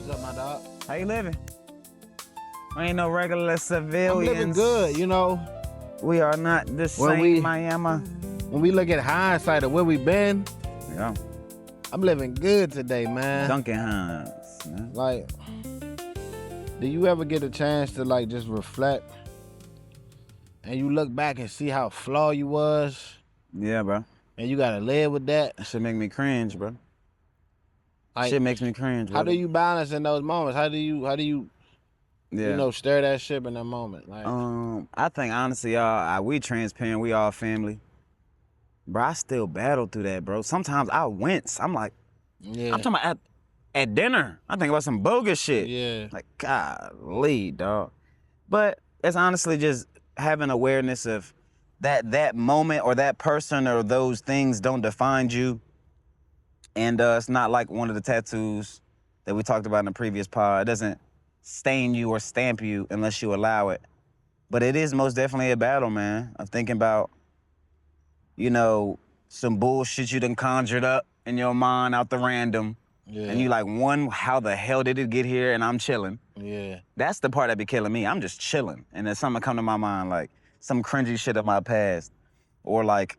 What's up, my dog? How you living? We ain't no regular civilians. I'm living good, you know. We are not the same, Miami. When we look at hindsight of where we been, Yeah. I'm living good today, man. Duncan Hines, man. Like, do you ever get a chance to like just reflect and you look back and see how flawed you was Yeah, bro. and you gotta live with that? That shit make me cringe, bro. Like, Shit makes me cringe, bro. how do you balance in those moments? How do you Yeah. you know, stir that ship in that moment? Like, I think honestly, y'all, we transparent, we all family. Bro, I still battle through that, bro. Sometimes I wince. I'm like, yeah. I'm talking about at dinner. I think about some bogus shit. Yeah. Like, golly, dog. But it's honestly just having awareness of that moment or that person or those things don't define you. And it's not like one of the tattoos that we talked about in the previous pod. It doesn't stain you or stamp you unless you allow it. But it is most definitely a battle, man, of thinking about, you know, some bullshit you done conjured up in your mind out the random. Yeah. And you like, one, how the hell did it get here? And I'm chilling. Yeah. That's the part that be killing me. I'm just chilling. And then something come to my mind, like some cringy shit of my past. Or like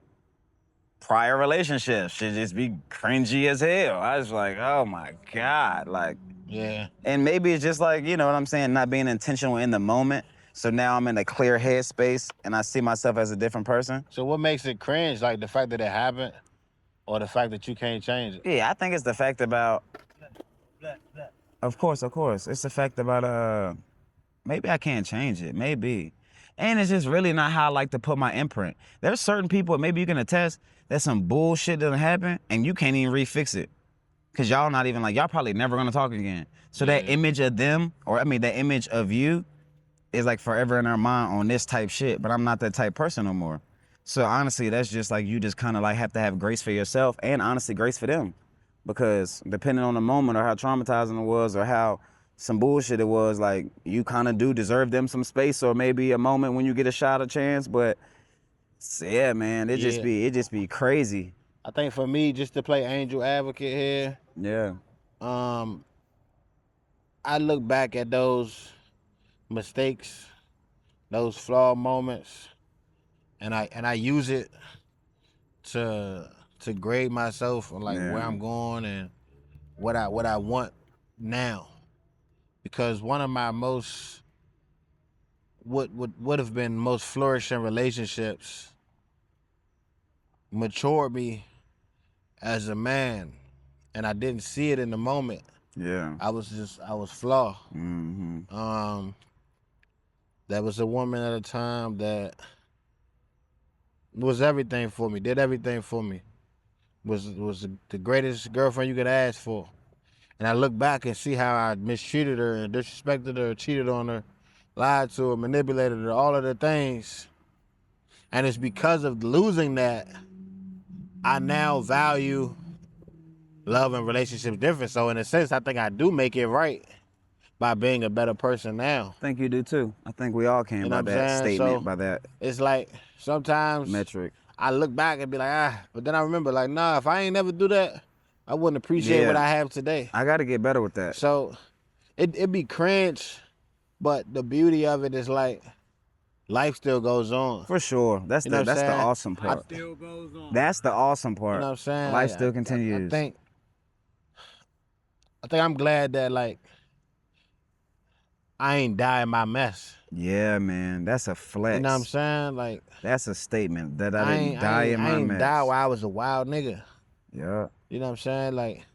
prior relationships should just be cringy as hell. I was like, oh my God. Like, Yeah. and maybe it's just like, you know what I'm saying, not being intentional in the moment. So now I'm in a clear headspace and I see myself as a different person. So what makes it cringe? Like the fact that it happened or the fact that you can't change it? Yeah, I think it's the fact about, of course. It's the fact about, maybe I can't change it, maybe. And it's just really not how I like to put my imprint. There's certain people, maybe you can attest, that some bullshit doesn't happen and you can't even refix it. Cause y'all not even like, y'all probably never gonna talk again. So that image of them, or I mean that image of you is like forever in our mind on this type shit, but I'm not that type person no more. So honestly, that's just like, you just kind of like have to have grace for yourself and honestly grace for them. Because depending on the moment or how traumatizing it was or how some bullshit it was, like you kind of do deserve them some space or maybe a moment when you get a shot, a chance, but yeah, man, it just be crazy. I think for me, just to play angel advocate here, Yeah. I look back at those mistakes, those flawed moments, and I use it to grade myself on like where I'm going and what I want now. Because one of my most would have been most flourishing relationships matured me as a man, and I didn't see it in the moment. Yeah. I was flawed. Mm-hmm. There was a woman at a time that was everything for me, did everything for me, was the greatest girlfriend you could ask for. And I look back and see how I mistreated her and disrespected her, cheated on her, lied to her, manipulated her, all of the things. And it's because of losing that, I now value love and relationships different. So in a sense, I think I do make it right by being a better person now. I think you do too. I think we all can by that statement, by that it's like sometimes metric. I look back and be like, but then I remember like, nah, if I ain't never do that, I wouldn't appreciate what I have today. I gotta get better with that. So it be cringe, but the beauty of it is like life still goes on. For sure. That's the awesome part. Life still goes on. That's the awesome part. You know what I'm saying? Life like, still continues. I think I'm glad that like I ain't die in my mess. Yeah, man. That's a flex. You know what I'm saying? Like that's a statement that I didn't die in my mess. I ain't die while I was a wild nigga. Yeah. You know what I'm saying? Like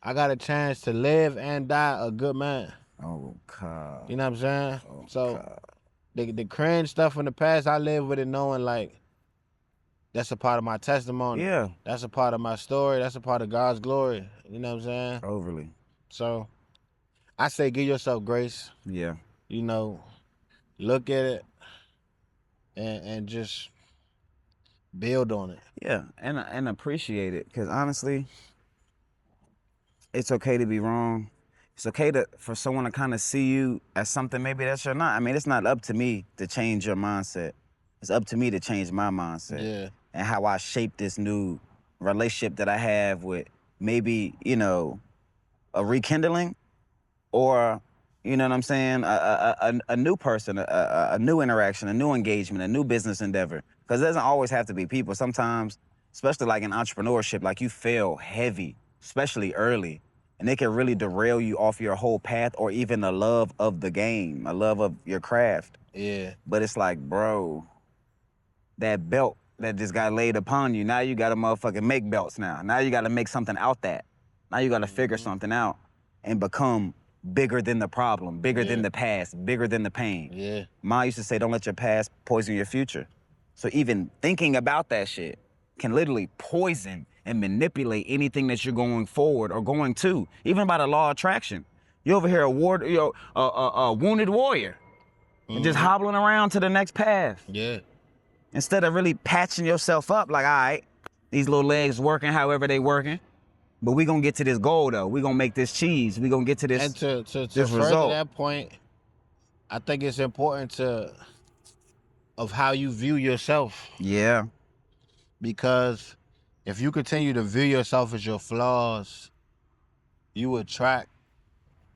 I got a chance to live and die a good man. Oh God. You know what I'm saying? Oh, so God. The cringe stuff in the past, I live with it knowing like that's a part of my testimony. Yeah. That's a part of my story. That's a part of God's glory. You know what I'm saying? Overly. So I say give yourself grace. Yeah. You know, look at it and just build on it. Yeah, and appreciate it. Cause honestly, it's okay to be wrong. It's okay for someone to kind of see you as something maybe that you're not. I mean, it's not up to me to change your mindset. It's up to me to change my mindset. Yeah. And how I shape this new relationship that I have with maybe, you know, a rekindling or you know what I'm saying, a new person, a new interaction, a new engagement, a new business endeavor. Because it doesn't always have to be people. Sometimes, especially like in entrepreneurship, like you fail heavy, especially early, and it can really derail you off your whole path or even a love of the game, a love of your craft. Yeah. But it's like, bro, that belt that just got laid upon you, now you got to motherfucking make belts now. Now you got to make something out that. Now you got to figure something out and become bigger than the problem, bigger than the past, bigger than the pain. Yeah. Ma used to say, don't let your past poison your future. So even thinking about that shit can literally poison and manipulate anything that you're going forward or going to, even by the law of attraction. You over here a wounded warrior and just hobbling around to the next path. Yeah. Instead of really patching yourself up, like, all right, these little legs working however they working, but we gonna get to this goal though. We gonna make this cheese. We gonna get to this, And to this further result. that point, I think it's important of how you view yourself. Yeah. Because if you continue to view yourself as your flaws, you attract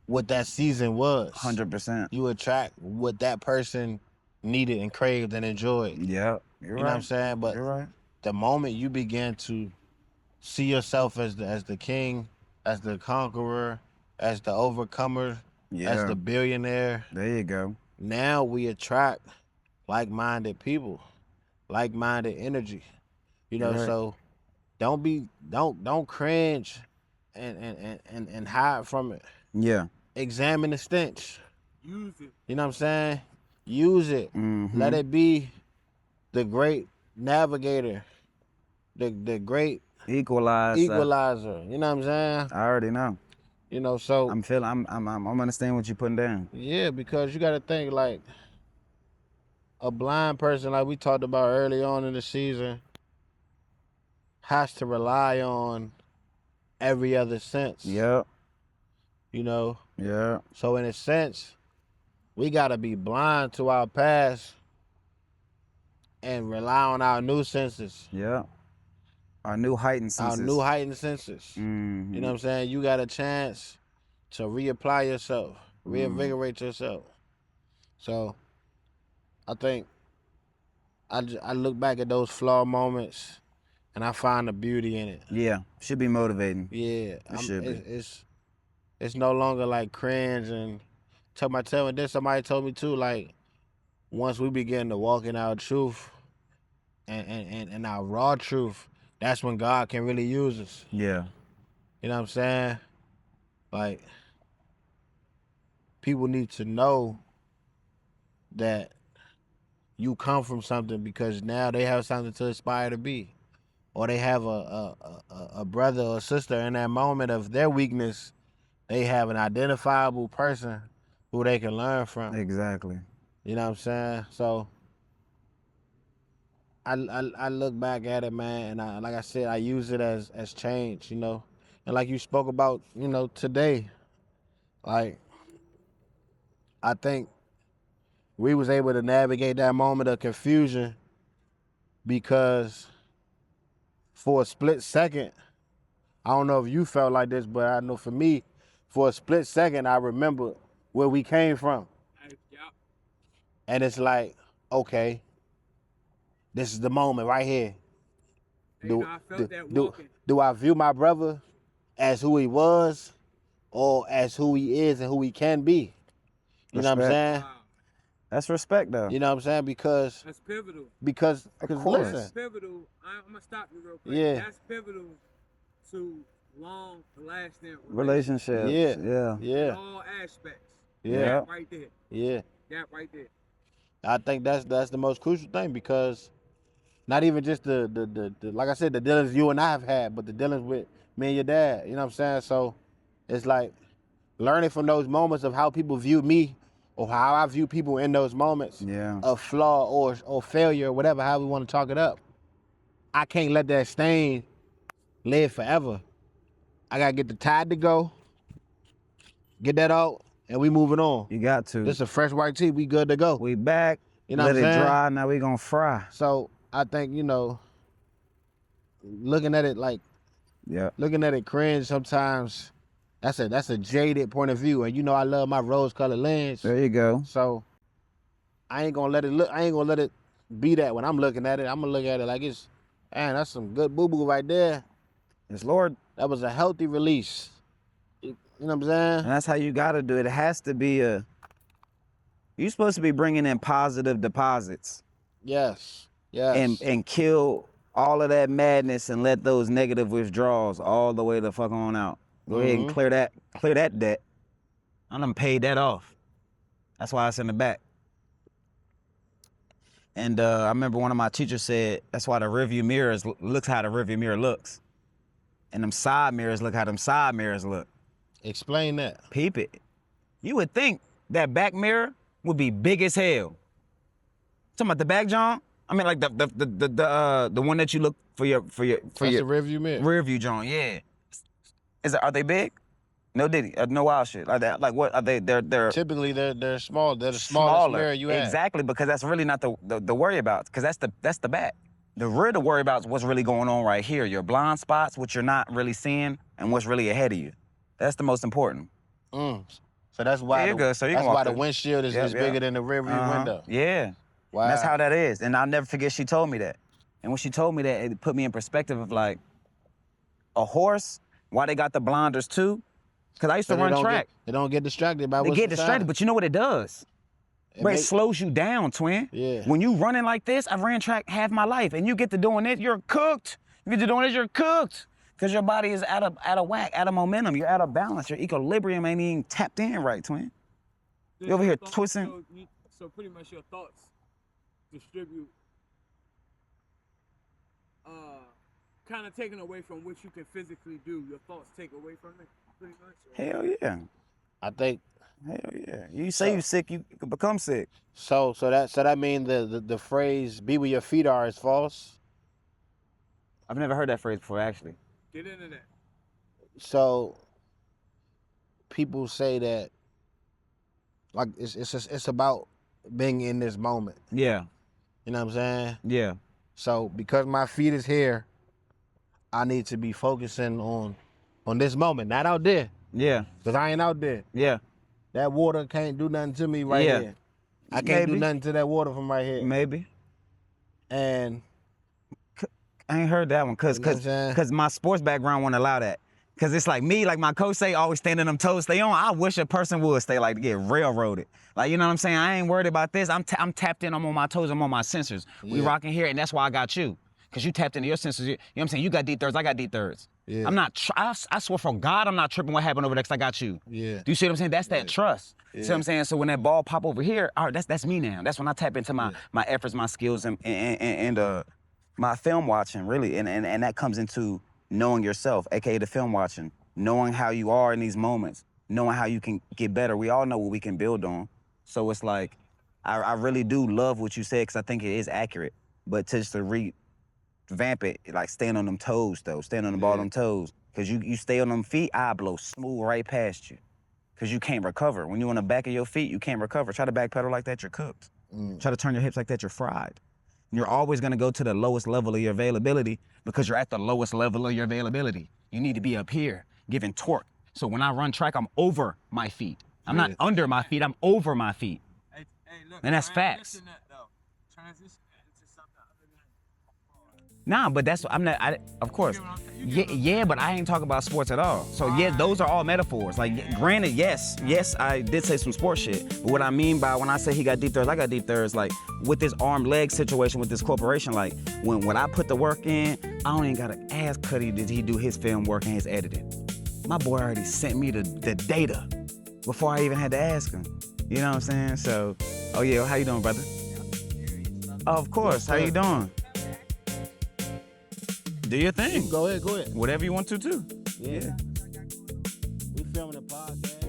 what that season was. 100%. You attract what that person needed and craved and enjoyed. Yeah, you're You right. know what I'm saying? But you're right. the moment you begin to see yourself as the king, as the conqueror, as the overcomer, as the billionaire, There you go. now we attract like-minded people, like-minded energy. You know, Right. so don't cringe and hide from it. Yeah. Examine the stench. Use it. You know what I'm saying? Use it. Let it be the great navigator, the great equalizer. You know what I'm saying? I already know. You know, so I'm understanding what you're putting down. yeah, because you got to think like a blind person, like we talked about early on in the season, has to rely on every other sense. Yep. You know? Yeah. So in a sense, we got to be blind to our past and rely on our new senses. Yeah. Our new heightened senses. Our new heightened senses. Mm-hmm. You know what I'm saying? You got a chance to reapply yourself, reinvigorate yourself. So I think I look back at those flaw moments and I find the beauty in it. Yeah. Should be motivating. Yeah. It should be. It's no longer like cringe and and then somebody told me too, like, once we begin to walk in our truth and our raw truth, that's when God can really use us. Yeah. You know what I'm saying? Like, people need to know that you come from something because now they have something to aspire to be. Or they have a brother or sister in that moment of their weakness, they have an identifiable person who they can learn from. Exactly. You know what I'm saying? So I look back at it, man, and like I said, I use it as change, you know. And like you spoke about, you know, today, like, I think we was able to navigate that moment of confusion because for a split second, I don't know if you felt like this, but I know for me, for a split second, I remember where we came from. Yep. And it's like, okay, this is the moment right here. I felt that walking. Do I view my brother as who he was or as who he is and who he can be? You know what I'm saying? Wow. That's respect, though. You know what I'm saying? Because That's pivotal. because course. listen, That's pivotal. I'm gonna stop you real quick. Yeah. That's pivotal to long-lasting Relationships. Yeah. Yeah. in yeah, all aspects. yeah, That right there. yeah. That right there. I think that's the most crucial thing because not even just the like I said, the dealings you and I have had, but the dealings with me and your dad. You know what I'm saying? So it's like learning from those moments of how people view me or how I view people in those moments Yeah. of flaw or failure or whatever, how we want to talk it up. I can't let that stain live forever. I gotta get the tide to go, get that out, and we moving on. You got to. This is a fresh white tea. We good to go. We back. You know Let what I'm it saying? dry. Now we gonna fry. So I think, you know, looking at it cringe sometimes That's a jaded point of view, and you know I love my rose-colored lens. There you go. So I ain't gonna let it be that when I'm looking at it. I'm gonna look at it like it's, man, that's some good boo-boo right there. It's Lord. That was a healthy release. You know what I'm saying? And that's how you gotta do it. It has to be you're supposed to be bringing in positive deposits. Yes. Yes. And kill all of that madness and let those negative withdrawals all the way the fuck on out. Go ahead and clear that debt. I done paid that off. That's why it's in the back. And I remember one of my teachers said, that's why the rearview mirrors looks how the rearview mirror looks. And them side mirrors look how them side mirrors look. Explain that. Peep it. You would think that back mirror would be big as hell. Talking about the back, John? I mean, like the one that you look for your That's the rearview mirror. Rearview, John. Yeah. Are they big? No diddy. No wild shit like that. Like what are they? They're typically they're small. They're the smallest mirror you have. Exactly, because that's really not the worry about. Because that's the back. The rear to worry about is what's really going on right here. Your blind spots, what you're not really seeing, and what's really ahead of you. That's the most important. So that's why that's why the windshield is bigger than the rearview window. Yeah. Wow. That's how that is. And I'll never forget she told me that. And when she told me that, it put me in perspective of like a horse, why they got the blinders too? Because I used to run track. They don't get distracted by what's They get distracted, but you know what it does? It slows you down, twin. Yeah. When you running like this, I ran track half my life, and you get to doing it, you're cooked. You get to doing it, you're cooked. Because your body is out of whack, out of momentum. You're out of balance. Your equilibrium ain't even tapped in right, twin. You over here twisting. So pretty much your thoughts distribute, kind of taken away from what you can physically do. Your thoughts take away from it, pretty much. Hell yeah. I think. Hell yeah. You say you sick, you can become sick. So that means the phrase "be where your feet are" is false. I've never heard that phrase before, actually. Get into that. So people say that like it's about being in this moment. Yeah. You know what I'm saying? Yeah. So because my feet is here, I need to be focusing on this moment, not out there. Yeah. Because I ain't out there. Yeah. That water can't do nothing to me right here. I can't do nothing to that water from right here. Maybe. And I ain't heard that one because my sports background won't allow that. Because it's like me, like my coach say, always stand on them toes, stay on. I wish a person would stay like to get railroaded. Like, you know what I'm saying? I ain't worried about this. I'm tapped in, I'm on my toes, I'm on my sensors. We rocking here, and that's why I got you. Because you tapped into your sensors. You know what I'm saying? You got deep thirds, I got deep thirds. Yeah. I'm not, I swear for God, I'm not tripping what happened over there because I got you. Yeah. Do you see what I'm saying? That's that trust. Yeah. See what I'm saying? So when that ball pop over here, all right, that's me now. That's when I tap into my efforts, my skills, and my film watching, really. And that comes into knowing yourself, AKA the film watching. Knowing how you are in these moments, knowing how you can get better. We all know what we can build on. So it's like, I really do love what you said because I think it is accurate. But just to revamp it, like stand on them toes though, stand on the ball on them toes. Because you stay on them feet, I blow smooth right past you. Because you can't recover. When you're on the back of your feet, you can't recover. Try to backpedal like that, you're cooked. Try to turn your hips like that, you're fried. And you're always gonna go to the lowest level of your availability because you're at the lowest level of your availability. You need to be up here, giving torque. So when I run track, I'm over my feet. I'm not under my feet, I'm over my feet. Hey, look, And that's facts. Transition into something other than Nah, but that's, of course. Yeah, but I ain't talking about sports at all. So yeah, those are all metaphors. Like, granted, yes, I did say some sports shit. But what I mean by when I say he got deep thirds, I got deep thirds, like with this arm leg situation with this corporation, like when I put the work in, I don't even gotta ask Cuddy did he do his film work and his editing. My boy already sent me the data before I even had to ask him. You know what I'm saying? So, oh yeah, how you doing, brother? Oh, of course, how you doing? Do your thing. Go ahead. Whatever you want to, too. Yeah. We filming a podcast.